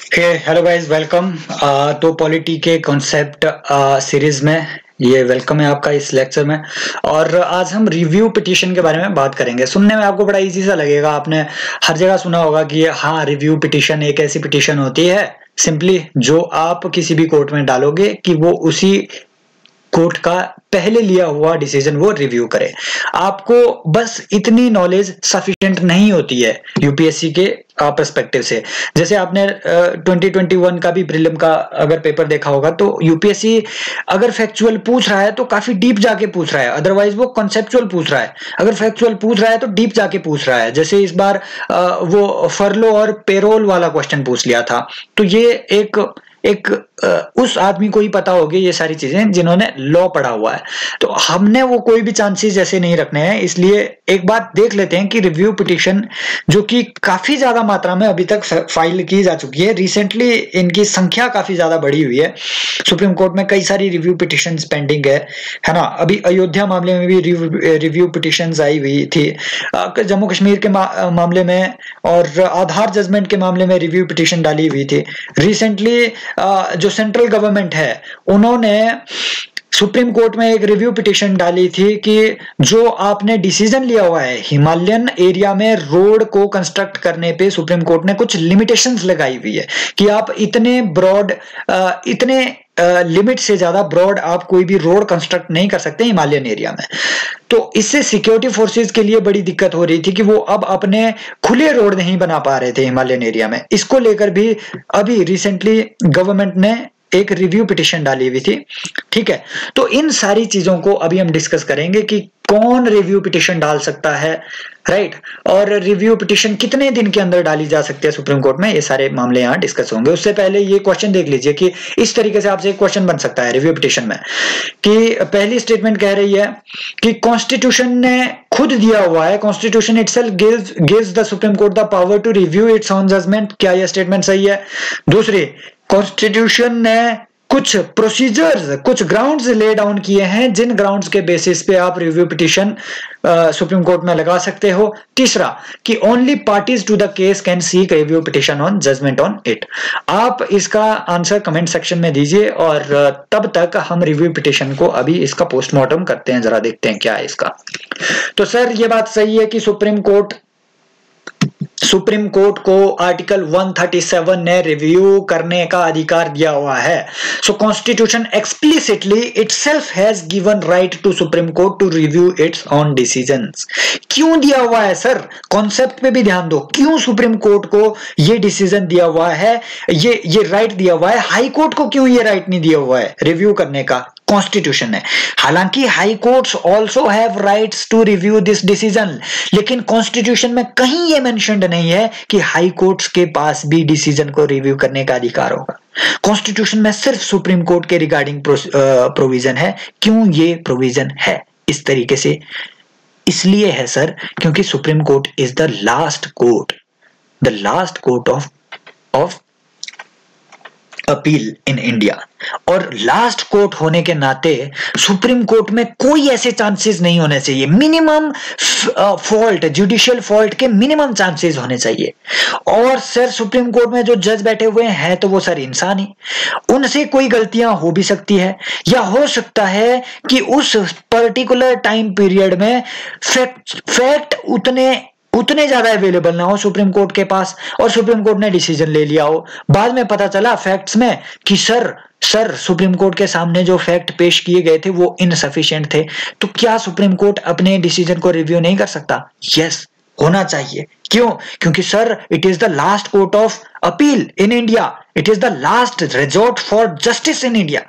Hello guys, welcome. तो polity के concept series में ये वेलकम है आपका इस लेक्चर में। और आज हम रिव्यू पिटीशन के बारे में बात करेंगे। सुनने में आपको बड़ा इजी सा लगेगा, आपने हर जगह सुना होगा कि हाँ, रिव्यू पिटीशन एक ऐसी पिटीशन होती है सिंपली जो आप किसी भी कोर्ट में डालोगे कि वो उसी कोर्ट का पहले लिया हुआ डिसीजन वो रिव्यू करे। आपको बस इतनी नॉलेज सफिशिएंट नहीं होती है यूपीएससी के पर्सपेक्टिव से। जैसे आपने 2021 का भी प्रीलिम का अगर पेपर देखा होगा तो यूपीएससी अगर फैक्चुअल पूछ रहा है तो काफी डीप जाके पूछ रहा है, अदरवाइज वो कॉन्सेप्चुअल पूछ रहा है। अगर फैक्चुअल पूछ रहा है तो डीप जाके पूछ रहा है। जैसे इस बार वो फरलो और पेरोल वाला क्वेश्चन पूछ लिया था, तो ये एक उस आदमी को ही पता होगी ये सारी चीजें जिन्होंने लॉ पढ़ा हुआ है। तो हमने वो कोई भी चांसेस ऐसे नहीं रखने हैं, इसलिए एक बात देख लेते हैं कि रिव्यू पिटीशन जो कि काफी ज्यादा मात्रा में अभी तक फाइल की जा चुकी है, रिसेंटली इनकी संख्या काफी ज्यादा बढ़ी हुई है। सुप्रीम कोर्ट में कई सारी रिव्यू पिटीशन पेंडिंग है ना। अभी अयोध्या मामले में भी रिव्यू पिटीशन आई हुई थी, जम्मू कश्मीर के मामले में और आधार जजमेंट के मामले में रिव्यू पिटीशन डाली हुई थी। रिसेंटली जो सेंट्रल गवर्नमेंट है उन्होंने सुप्रीम कोर्ट में एक रिव्यू पिटीशन डाली थी कि जो आपने डिसीजन लिया हुआ है हिमालयन एरिया में रोड को कंस्ट्रक्ट करने पे सुप्रीम कोर्ट ने कुछ लिमिटेशंस लगाई हुई है कि आप इतने ब्रॉड इतने लिमिट से ज्यादा ब्रॉड आप कोई भी रोड कंस्ट्रक्ट नहीं कर सकते हिमालयन एरिया में। तो इससे सिक्योरिटी फोर्सेस के लिए बड़ी दिक्कत हो रही थी कि वो अब अपने खुले रोड नहीं बना पा रहे थे हिमालयन एरिया में। इसको लेकर भी अभी रिसेंटली गवर्नमेंट ने एक रिव्यू पिटीशन डाली हुई थी। ठीक है, तो इन सारी चीजों को अभी हम डिस्कस करेंगे कि कौन रिव्यू पिटीशन डाल सकता है, राइट, और रिव्यू पिटीशन कितने दिन के अंदर डाली जा सकती है सुप्रीम कोर्ट में। ये सारे मामले यहाँ डिस्कस होंगे। उससे पहले ये क्वेश्चन देख लीजिए कि इस तरीके से आपसे एक क्वेश्चन बन सकता है रिव्यू पिटीशन में कि पहली स्टेटमेंट कह रही है कि कॉन्स्टिट्यूशन ने खुद दिया हुआ है, constitution itself gives the Supreme Court the power to review its own judgment. क्या यह स्टेटमेंट सही है? दूसरी, कॉन्स्टिट्यूशन ने कुछ प्रोसीजर्स, कुछ ग्राउंड्स ले डाउन किए हैं जिन ग्राउंड्स के बेसिस पे आप रिव्यू पिटीशन सुप्रीम कोर्ट में लगा सकते हो। तीसरा, कि only parties to the case can seek review petition on judgment on it. आप इसका आंसर कमेंट सेक्शन में दीजिए और तब तक हम रिव्यू पिटीशन को अभी इसका पोस्टमार्टम करते हैं, जरा देखते हैं क्या है इसका। तो सर ये बात सही है कि सुप्रीम कोर्ट को आर्टिकल 137 ने रिव्यू करने का अधिकार दिया हुआ है। So constitution explicitly itself has given right to supreme court to review its own decisions. क्यों दिया हुआ है सर? कॉन्सेप्ट पे भी ध्यान दो। क्यों सुप्रीम कोर्ट को ये डिसीजन दिया हुआ है, ये राइट दिया हुआ है? हाई कोर्ट को क्यों ये राइट नहीं दिया हुआ है रिव्यू करने का? कॉन्स्टिट्यूशन है। हालांकि high courts also have rights to review this decision, लेकिन कॉन्स्टिट्यूशन में कहीं ये मेंशन्ड नहीं है कि हाई कोर्ट्स के पास भी डिसीजन को रिव्यू करने का अधिकार होगा। कॉन्स्टिट्यूशन में सिर्फ सुप्रीम कोर्ट के रिगार्डिंग प्रोविजन है। क्यों ये प्रोविजन है इस तरीके से? इसलिए है सर क्योंकि supreme court is the last court of appeal in India. और लास्ट कोर्ट होने के नाते सुप्रीम कोर्ट में कोई ऐसे चांसेस नहीं होने चाहिए। मिनिमम फॉल्ट, जुडिशियल फॉल्ट के मिनिमम चांसेस होने चाहिए। और सर सुप्रीम कोर्ट में जो जज बैठे हुए हैं तो वो सर इंसान ही, उनसे कोई गलतियां हो भी सकती है, या हो सकता है कि उस पर्टिकुलर टाइम पीरियड में फैक्ट उतने ज्यादा अवेलेबल ना हो सुप्रीम कोर्ट के पास और सुप्रीम कोर्ट ने डिसीजन ले लिया हो। बाद में पता चला फैक्ट्स में कि सर सुप्रीम कोर्ट के सामने जो फैक्ट पेश किए गए थे वो इनसफिशिएंट थे। तो क्या सुप्रीम कोर्ट अपने डिसीजन को रिव्यू नहीं कर सकता? यस, होना चाहिए। क्यों? क्योंकि sir it is the last court of appeal in India, it is the last resort for justice in India.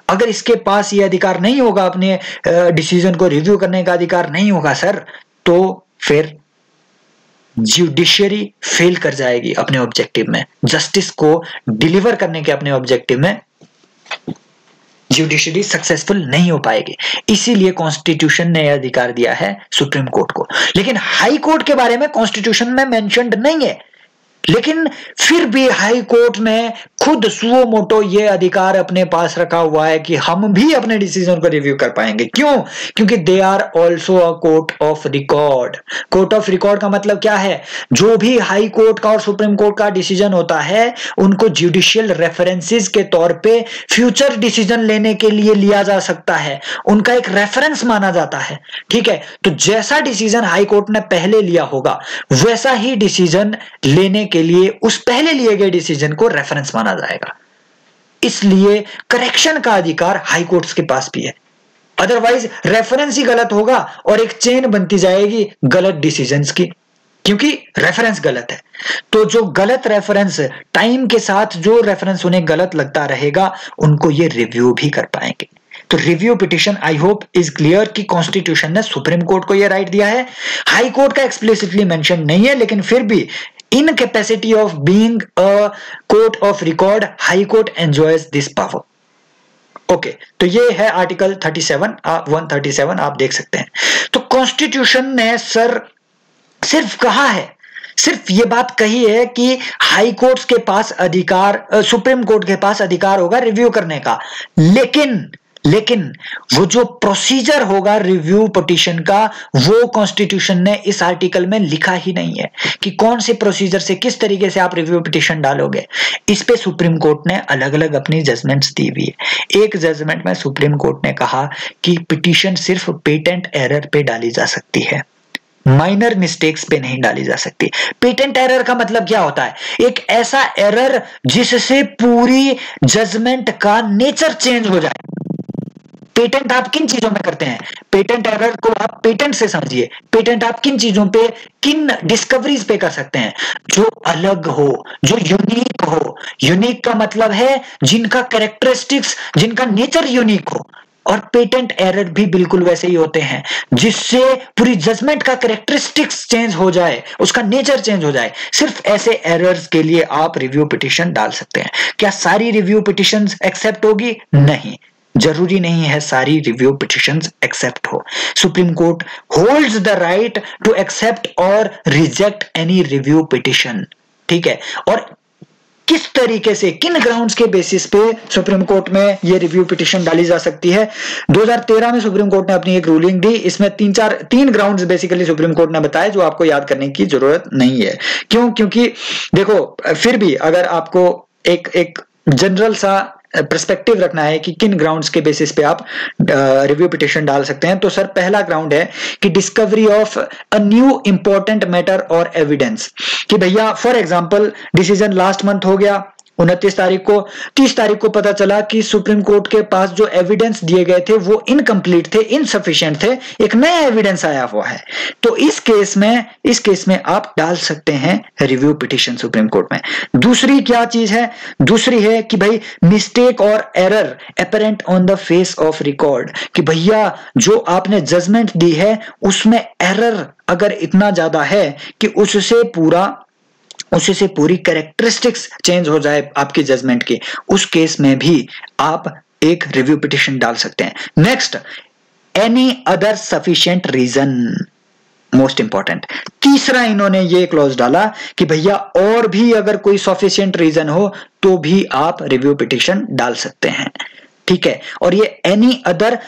अगर इसके पास ये अधिकार नहीं होगा, अपने डिसीजन को रिव्यू करने का अधिकार नहीं होगा सर, तो फिर जुडिशरी फेल कर जाएगी अपने ऑब्जेक्टिव में, जस्टिस को डिलीवर करने के अपने ऑब्जेक्टिव में जुडिशरी सक्सेसफुल नहीं हो पाएगी। इसीलिए कॉन्स्टिट्यूशन ने यह अधिकार दिया है सुप्रीम कोर्ट को। लेकिन हाई कोर्ट के बारे में कॉन्स्टिट्यूशन में मेंशन्ड नहीं है। लेकिन फिर भी हाई कोर्ट ने खुद सुओ मोटो ये अधिकार अपने पास रखा हुआ है कि हम भी अपने डिसीजन को रिव्यू कर पाएंगे। क्यों? क्योंकि they are also a court of record. Court of record का मतलब क्या है? जो भी हाई कोर्ट का और सुप्रीम कोर्ट का डिसीजन होता है उनको जुडिशियल रेफरेंसेस के तौर पे फ्यूचर डिसीजन लेने के लिए लिया जा सकता है, उनका एक रेफरेंस माना जाता है। ठीक है, तो जैसा डिसीजन हाई कोर्ट ने पहले लिया होगा वैसा ही डिसीजन लेने के लिए उस पहले लिए गए डिसीजन को रेफरेंस माना जाएगा। इसलिए करेक्शन का अधिकार हाई कोर्ट्स के पास भी है। अदरवाइज रेफरेंस ही गलत होगा और एक चेन बनती जाएगी गलत डिसीजंस की, क्योंकि रेफरेंस गलत है। तो जो गलत रेफरेंस, टाइम के साथ जो रेफरेंस उन्हें गलत लगता रहेगा उनको ये रिव्यू भी कर पाएंगे। तो review petition I hope is clear कि कॉन्स्टिट्यूशन ने सुप्रीम कोर्ट को यह राइट दिया है। हाई कोर्ट का एक्सप्लिसिटली मेंशन नहीं है, लेकिन फिर भी in capacity of being a court of record high court enjoys this power. Okay, तो ये है आर्टिकल 137 आप देख सकते हैं। तो कॉन्स्टिट्यूशन ने सिर्फ कहा है, सिर्फ ये बात कही है कि हाई कोर्ट्स के पास अधिकार, सुप्रीम कोर्ट के पास अधिकार होगा रिव्यू करने का, लेकिन वो जो प्रोसीजर होगा रिव्यू पिटीशन का वो कॉन्स्टिट्यूशन ने इस आर्टिकल में लिखा ही नहीं है कि कौन से प्रोसीजर से किस तरीके से आप रिव्यू पिटीशन डालोगे। इस पे सुप्रीम कोर्ट ने अलग अलग अपनी जजमेंट्स दी हुई है। एक जजमेंट में सुप्रीम कोर्ट ने कहा कि पिटीशन सिर्फ पेटेंट एरर पे डाली जा सकती है, माइनर मिस्टेक्स पे नहीं डाली जा सकती। पेटेंट एरर का मतलब क्या होता है? एक ऐसा एरर जिससे पूरी जजमेंट का नेचर चेंज हो जाए। पेटेंट आप किन चीजों में करते हैं? पेटेंट एरर को आप पेटेंट से समझिए। पेटेंट आप किन चीजों पे, किन डिस्कवरीज पे कर सकते हैं? जो अलग हो, जो यूनिक हो। यूनिक का मतलब है जिनका कैरेक्टरिस्टिक्स, जिनका नेचर यूनिक हो। और पेटेंट एरर भी बिल्कुल वैसे ही होते हैं जिससे पूरी जजमेंट का कैरेक्टरिस्टिक्स चेंज हो जाए, उसका नेचर चेंज हो जाए। सिर्फ ऐसे एरर्स के लिए आप रिव्यू पिटीशन डाल सकते हैं। क्या सारी रिव्यू पिटीशंस एक्सेप्ट होगी? नहीं, जरूरी नहीं है सारी रिव्यू पिटीशंस एक्सेप्ट हो। Supreme Court holds the right to accept और रिजेक्ट एनी रिव्यू पिटीशन। ठीक है, और किस तरीके से, किन ग्राउंड्स के बेसिस पे सुप्रीम कोर्ट में ये रिव्यू पिटीशन डाली जा सकती है? 2013 में सुप्रीम कोर्ट ने अपनी एक रूलिंग दी। इसमें तीन ग्राउंड्स बेसिकली सुप्रीम कोर्ट ने बताए जो आपको याद करने की जरूरत नहीं है। क्यों? क्योंकि देखो, फिर भी अगर आपको एक जनरल सा पर्सपेक्टिव रखना है कि किन ग्राउंड्स के बेसिस पे आप रिव्यू पिटीशन डाल सकते हैं, तो सर पहला ग्राउंड है कि discovery of a new important matter और एविडेंस। कि भैया for example decision last month हो गया 29 तारीख को, 30 तारीख को पता चला कि सुप्रीम कोर्ट के पास जो एविडेंस दिए गए थे वो इनकम्प्लीट थे, इनसफिशिएंट थे, एक नया एविडेंस आया हुआ है। तो इस केस में आप डाल सकते हैं रिव्यू पिटीशन सुप्रीम कोर्ट में। दूसरी क्या चीज है? दूसरी है कि भाई मिस्टेक और error apparent on the face of record. कि भैया जो आपने जजमेंट दी है उसमें एरर अगर इतना ज्यादा है कि उससे पूरी कैरेक्टरिस्टिक्स चेंज हो जाए आपकी जजमेंट की, उस केस में भी आप एक रिव्यू पिटीशन डाल सकते हैं। Next, any other sufficient reason, most important. तीसरा इन्होंने ये क्लॉज डाला कि भैया और भी अगर कोई सफिशिएंट रीजन हो तो भी आप रिव्यू पिटीशन डाल सकते हैं। ठीक है, और ये एनी अदर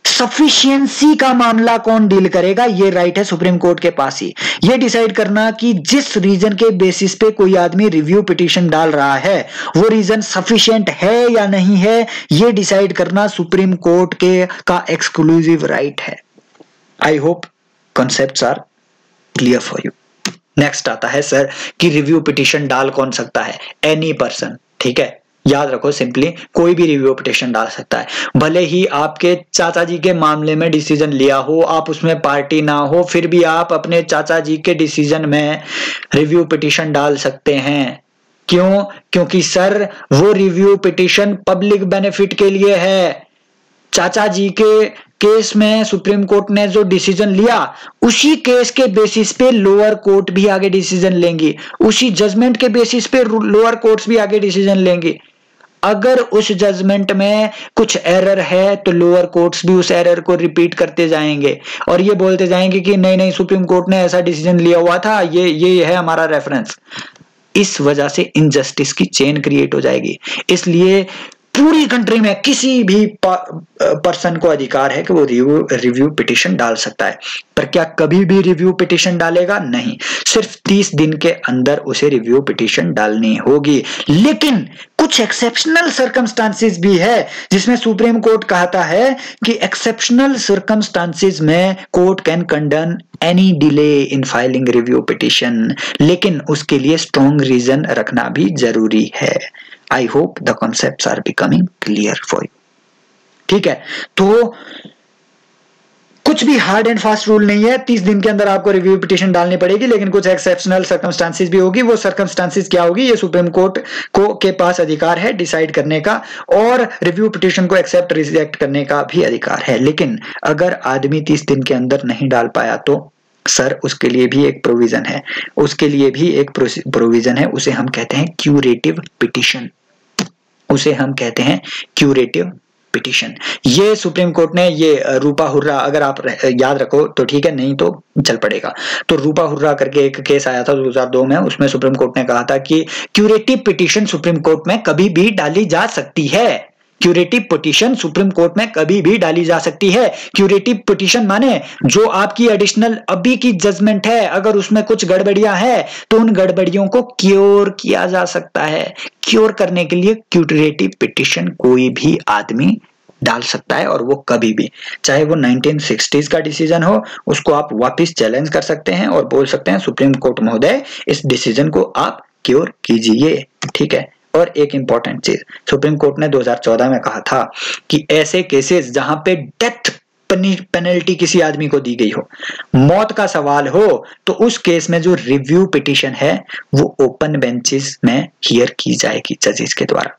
सफिशिएंसी का मामला कौन डील करेगा? ये राइट है सुप्रीम कोर्ट के पास ही। ये डिसाइड करना कि जिस रीजन के बेसिस पे कोई आदमी रिव्यू पिटीशन डाल रहा है वो रीजन सफिशिएंट है या नहीं है, ये डिसाइड करना सुप्रीम कोर्ट का एक्सक्लूसिव राइट है। I hope concepts are clear for you. Next आता है सर कि रिव्यू पिटीशन डाल कौन सकता है? Any person. ठीक है, याद रखो सिंपली कोई भी रिव्यू पिटीशन डाल सकता है। भले ही आपके चाचा जी के मामले में डिसीजन लिया हो, आप उसमें पार्टी ना हो, फिर भी आप अपने चाचा जी के डिसीजन में रिव्यू पिटीशन डाल सकते हैं। क्यों? क्योंकि सर वो रिव्यू पिटीशन पब्लिक बेनिफिट के लिए है। चाचा जी के केस में सुप्रीम कोर्ट ने जो डिसीजन लिया उसी केस के बेसिस पे लोअर कोर्ट भी आगे डिसीजन लेंगी, उसी जजमेंट के बेसिस पे लोअर कोर्ट्स भी आगे डिसीजन लेंगी। अगर उस जजमेंट में कुछ एरर है तो लोअर कोर्ट्स भी उस एरर को रिपीट करते जाएंगे और ये बोलते जाएंगे कि नहीं सुप्रीम कोर्ट ने ऐसा डिसीजन लिया हुआ था, ये है हमारा रेफरेंस। इस वजह से इनजस्टिस की चेन क्रिएट हो जाएगी। इसलिए पूरी कंट्री में किसी भी पर्सन को अधिकार है कि वो रिव्यू पिटीशन डाल सकता है, पर क्या कभी भी रिव्यू पिटीशन डालेगा? नहीं, सिर्फ 30 दिन के अंदर उसे रिव्यू पिटीशन डालनी होगी। लेकिन कुछ एक्सेप्शनल सर्कमस्टांसेस भी है जिसमें सुप्रीम कोर्ट कहता है कि एक्सेप्शनल सर्कमस्टांसेस में court can condone any delay in filing review petition, लेकिन उसके लिए स्ट्रॉन्ग रीजन रखना भी जरूरी है। I hope the concepts are becoming clear for you. ठीक है, तो कुछ भी हार्ड एंड फास्ट रूल नहीं है, 30 दिन के अंदर आपको रिव्यू पिटीशन डालनी पड़ेगी, लेकिन कुछ एक्सेप्शनल सर्कमस्टांसेस भी होगी। वो सर्कमस्टांसेस क्या होगी, ये सुप्रीम कोर्ट के पास अधिकार है डिसाइड करने का, और रिव्यू पिटीशन को एक्सेप्ट रिजेक्ट करने का भी अधिकार है। लेकिन अगर आदमी 30 दिन के अंदर नहीं डाल पाया तो सर उसके लिए भी एक प्रोविजन है, उसे हम कहते हैं क्यूरेटिव पिटीशन, पिटीशन। ये सुप्रीम कोर्ट ने, ये रूपा हुर्रा, अगर आप याद रखो तो ठीक है, नहीं तो चल पड़ेगा। तो रूपा हुर्रा करके एक केस आया था 2002 में, उसमें सुप्रीम कोर्ट ने कहा था कि क्यूरेटिव पिटीशन सुप्रीम कोर्ट में कभी भी डाली जा सकती है। क्यूरेटिव पिटीशन सुप्रीम कोर्ट में कभी भी डाली जा सकती है। क्यूरेटिव पिटीशन माने जो आपकी एडिशनल अभी की जजमेंट है, अगर उसमें कुछ गड़बड़ियां हैं तो उन गड़बड़ियों को क्योर किया जा सकता है। क्योर करने के लिए क्यूरेटिव पिटीशन कोई भी आदमी डाल सकता है, और वो कभी भी, चाहे वो 1960s का डिसीजन हो, उसको आप वापस चैलेंज कर सकते हैं और बोल सकते हैं सुप्रीम कोर्ट महोदय इस डिसीजन को आप क्योर कीजिए। ठीक है, और एक इंपॉर्टेंट चीज, सुप्रीम कोर्ट ने 2014 में कहा था कि ऐसे केसेस जहां पे डेथ पेनल्टी किसी आदमी को दी गई हो, मौत का सवाल हो, तो उस केस में जो रिव्यू पिटीशन है वो ओपन बेंचेस में हियर की जाएगी जजेस के द्वारा।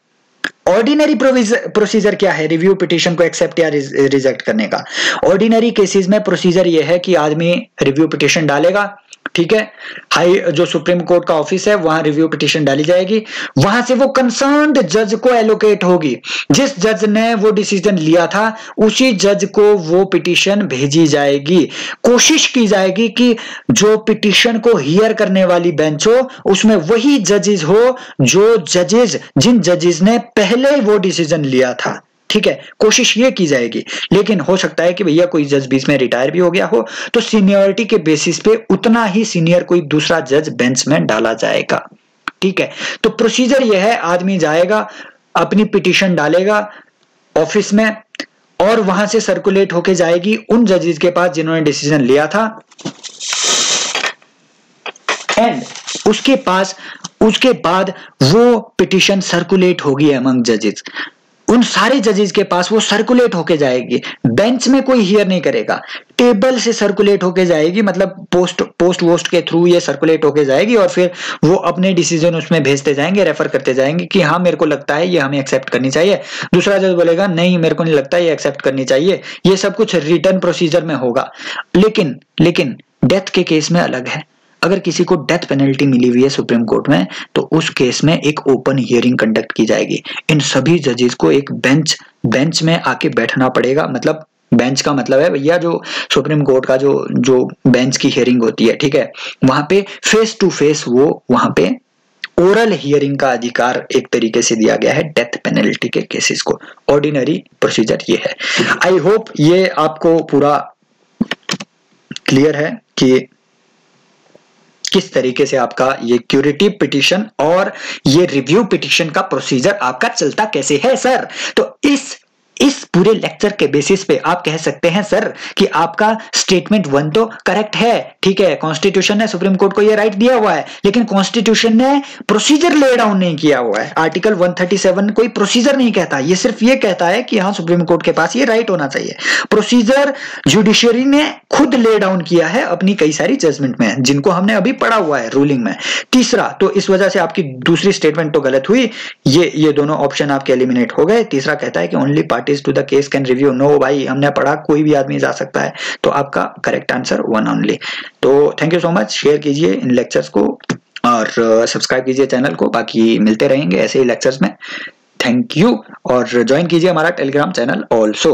ऑर्डिनरी प्रोसीजर क्या है रिव्यू पिटीशन को एक्सेप्ट या रिजेक्ट करने का? ऑर्डिनरी केसेस में प्रोसीजर यह है कि आदमी रिव्यू पिटीशन डालेगा, ठीक है, हाई जो सुप्रीम कोर्ट का ऑफिस है वहां रिव्यू पिटीशन डाली जाएगी, वहां से वो कंसर्न्ड जज को एलोकेट होगी। जिस जज ने वो डिसीजन लिया था उसी जज को वो पिटीशन भेजी जाएगी। कोशिश की जाएगी कि जो पिटीशन को हियर करने वाली बेंच हो उसमें वही जजेस हो जिन जजेस ने पहले वो डिसीजन लिया था। ठीक है, कोशिश ये की जाएगी। लेकिन हो सकता है कि भैया कोई जज बीच में रिटायर भी हो गया हो, तो सीनियरिटी के बेसिस पे उतना ही सीनियर कोई दूसरा जज बेंच में डाला जाएगा। ठीक है, तो प्रोसीजर यह है, आदमी जाएगा, अपनी पिटीशन डालेगा ऑफिस में, और वहां से सर्कुलेट होके जाएगी उन जजेस के पास जिन्होंने डिसीजन लिया था, एंड उसके बाद वो पिटीशन सर्कुलेट होगी अमंग जजेस। उन सारे जजेस के पास वो सर्कुलेट होके जाएगी, बेंच में कोई हियर नहीं करेगा, टेबल से सर्कुलेट होके जाएगी, मतलब पोस्ट वोस्ट के थ्रू ये सर्कुलेट होके जाएगी, और फिर वो अपने डिसीजन उसमें भेजते जाएंगे, रेफर करते जाएंगे कि हाँ मेरे को लगता है ये हमें एक्सेप्ट करनी चाहिए, दूसरा जज बोलेगा नहीं मेरे को नहीं लगता ये एक्सेप्ट करनी चाहिए। ये सब कुछ रिटर्न प्रोसीजर में होगा। लेकिन डेथ के केस में अलग है। अगर किसी को डेथ पेनल्टी मिली हुई है सुप्रीम कोर्ट में, तो उस केस में एक ओपन हियरिंग कंडक्ट की जाएगी। इन सभी जजेस को एक बेंच में आके बैठना पड़ेगा। मतलब बेंच का मतलब है भैया जो सुप्रीम कोर्ट का जो बेंच की हियरिंग होती है, ठीक है, वहां पे फेस टू फेस वो वहां पे ओरल हियरिंग का अधिकार एक तरीके से दिया गया है डेथ पेनल्टी के केसेस को। ऑर्डिनरी प्रोसीजर ये है। आई होप ये आपको पूरा क्लियर है कि किस तरीके से आपका ये क्यूरेटिव पिटीशन और ये रिव्यू पिटीशन का प्रोसीजर आपका चलता कैसे है सर। तो इस पूरे लेक्चर के बेसिस पे आप कह सकते हैं सर कि आपका स्टेटमेंट 1 तो करेक्ट है, ठीक है, कॉन्स्टिट्यूशन ने सुप्रीम कोर्ट को ये राइट दिया हुआ है, लेकिन कॉन्स्टिट्यूशन ने प्रोसीजर ले डाउन नहीं किया हुआ है। आर्टिकल 137 कोई प्रोसीजर नहीं कहता, ये सिर्फ ये कहता है कि हाँ सुप्रीम कोर्ट के पास ये राइट होना चाहिए। प्रोसीजर जुडिशियरी ने खुद ले डाउन किया है अपनी कई सारी जजमेंट में, जिनको हमने अभी पढ़ा हुआ है रूलिंग में। तीसरा, तो इस वजह से आपकी दूसरी स्टेटमेंट तो गलत हुई, ये दोनों ऑप्शन आपके एलिमिनेट हो गए। तीसरा कहता है कि only parties to the case can review. No भाई, हमने पढ़ा कोई भी आदमी जा सकता है, तो आपका करेक्ट आंसर 1 ओनली। तो thank you so much, share कीजिए इन लेक्चर्स को और सब्सक्राइब कीजिए चैनल को। बाकी मिलते रहेंगे ऐसे ही लेक्चर्स में। थैंक यू, और ज्वाइन कीजिए हमारा टेलीग्राम चैनल ऑल्सो।